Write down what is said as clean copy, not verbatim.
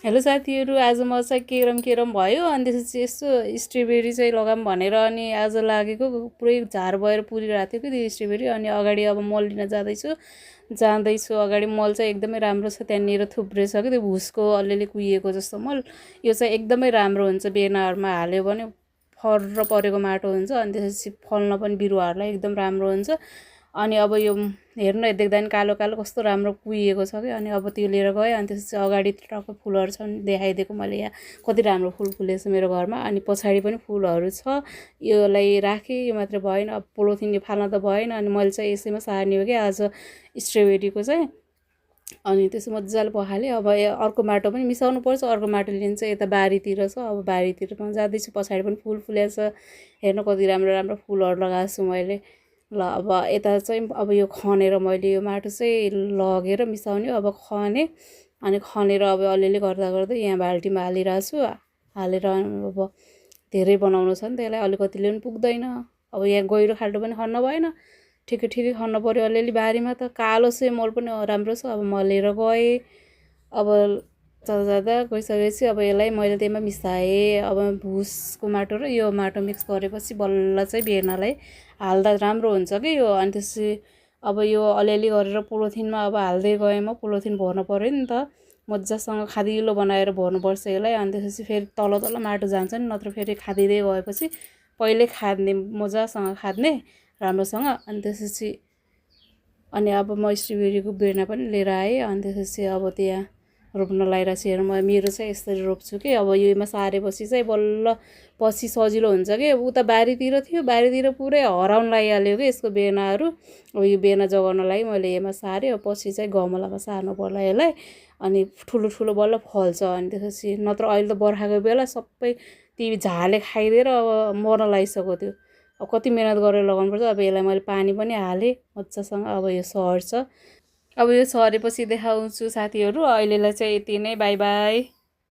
Hello साथीहरू, आज म चाहिँ केरम भयो अनि त्यसपछि यसो स्ट्रबेरी चाहिँ लगाऊँ भनेर अनि आज लागेको पुरै झार भएर पुरिरहेको थियो कि त्यो स्ट्रबेरी। अनि अगाडि अब मल लिन जाँदैछु अगाडि मल चाहिँ एकदमै राम्रो छ, त्यहाँनिर थुप्रै छ कि त्यो भुसको अलिअलि कुहिएको जस्तो मल। यो चाहिँ एकदमै राम्रो हुन्छ, बेनाहरूमा हाल्यो भने फर्र परेको माटो हुन्छ अनि त्यसपछि फल्न पनि बिरुवाहरूलाई एकदम राम्रो हुन्छ। अनि अब यो हेर्नु देख्दा नि कालो कालो कस्तो राम्रो कुहिएको छ कि। अनि अब त्यो लिएर गएँ अनि त्यसपछि अगाडि टक्क फुलहरू छन् देखाइदिएको मैले, यहाँ कति राम्रो फुल फुलेको छ मेरो घरमा। अनि पछाडि पनि फुलहरू छ, योलाई राखेँ। यो मात्रै भएन, अब पोलोथिन यो फाल्न त भएन। अनि मैले चाहिँ यसैमा सार्ने हो कि आज स्ट्रबेरीको चाहिँ। अनि त्यसो मजाले पखालेँ। अब अर्को माटो पनि मिसाउनु पर्छ, अर्को माटो लिनु चाहिँ यता बारीतिर छ। अब बारीतिर पनि जाँदैछु, पछाडि पनि फुल फुलेको छ। हेर्नु कति राम्रो राम्रो फुलहरू लगाएको छु मैले। ल अब यता चाहिँ अब यो खनेर मैले यो माटो चाहिँ लगेर मिसाउने, अब खने। अनि खनेर अब अलिअलि गर्दा गर्दै यहाँ बाल्टीमा हालिरहेको छु। हालेर अब धेरै बनाउनु छ नि त्यसलाई, अलिकतिले पनि पुग्दैन। अब यहाँ गहिरो खाल्टो पनि खन्न भएन, ठिकै ठिकै खन्न पऱ्यो अलिअलि। बारीमा त कालो चाहिँ मल पनि राम्रो छ। अब म लिएर गएँ, अब जाँदा गइसकेपछि अब यसलाई मैले त्यसमा मिसाएँ। अब भुसको माटो र यो माटो मिक्स गरेपछि बल्ल चाहिँ बेर्नालाई हाल्दा राम्रो हुन्छ कि यो। अनि त्यसपछि अब यो अलिअलि गरेर पोलोथिनमा अब हाल्दै गएँ, म पोलोथिन भर्नु पऱ्यो नि त, मजासँग खादिलो बनाएर भर्नुपर्छ यसलाई। अनि त्यसपछि फेरि तल तल माटो जान्छ नि, नत्र फेरि खादिँदै गएपछि पहिल्यै खाद्ने, मजासँग खाद्ने राम्रोसँग। अनि त्यसपछि अनि अब म स्ट्रबेरीको बेर्ना पनि लिएर आएँ। अनि त्यसपछि अब त्यहाँ रोप्न लगाइरहेको छु। हेर्नु म मेरो चाहिँ यसरी रोप्छु कि। अब योमा सारेपछि चाहिँ बल्ल पछि सजिलो हुन्छ कि। उता बारीतिर थियो, बारीतिर पुरै हराउन लागिहाल्यो कि यसको बेर्नाहरू। अब यो बेर्ना जोगाउनलाई मैले यसमा सारेँ। अब पछि चाहिँ गमलामा सार्नु पर्ला यसलाई, अनि ठुलो ठुलो बल्ल फल्छ। अनि त्यसपछि नत्र अहिले त बर्खाको बेला सबै ती झारले खाइदिएर अब मर्न लागिसक्यो त्यो। अब कति मिहिनेत गरेर लगाउनुपर्छ। अब यसलाई मैले पानी पनि हालेँ मजासँग, अब यो सर्छ। अब यो सरेपछि देखाउँछु साथीहरू। अहिलेलाई चाहिँ यति नै, बाई बाई।